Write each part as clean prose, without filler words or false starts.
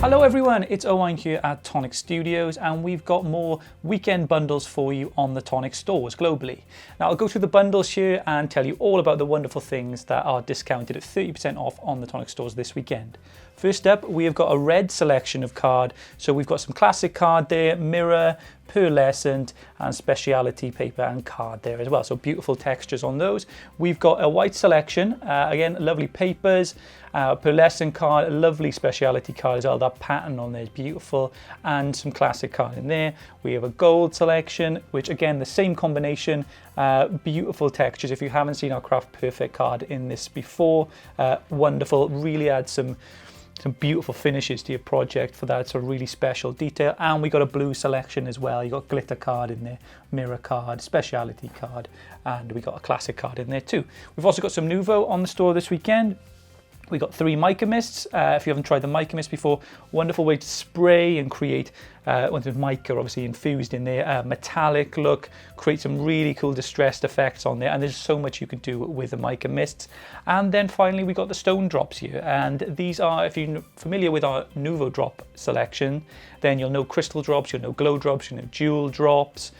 Hello everyone, it's Owain here at Tonic Studios, and we've got more weekend bundles for you on the Tonic stores globally. Now I'll go through the bundles here and tell you all about the wonderful things that are discounted at 30% off on the Tonic stores this weekend. First up, we have got a red selection of card. So we've got some classic card there, mirror, pearlescent and speciality paper and card there as well. So beautiful textures on those. We've got a white selection, again, lovely papers, pearlescent card, a lovely speciality card as well. That pattern on there is beautiful, and some classic card in there. We have a gold selection, which again, the same combination, beautiful textures. If you haven't seen our Craft Perfect card in this before, wonderful, really adds some beautiful finishes to your project for that sort of really special detail. And we got a blue selection as well. You got glitter card in there, mirror card, speciality card, and we got a classic card in there too. We've also got some Nuvo on the store this weekend. We got 3 Mica Mists. If you haven't tried the Mica Mist before, wonderful way to spray and create, with mica obviously infused in there, metallic look, create some really cool distressed effects on there, and there's so much you can do with the Mica Mists. And then finally we got the stone drops here, and these are, if you're familiar with our Nuvo drop selection, then you'll know crystal drops, you'll know glow drops, you'll know jewel drops.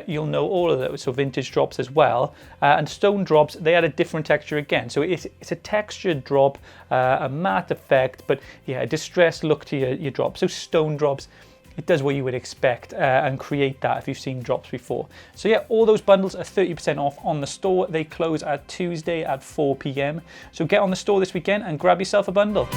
You'll know all of those, so vintage drops as well. And stone drops, they had a different texture again. So it's a textured drop, a matte effect, but yeah, a distressed look to your drop. So stone drops, it does what you would expect and create that if you've seen drops before. So yeah, all those bundles are 30% off on the store. They close at Tuesday at 4 p.m. So get on the store this weekend and grab yourself a bundle.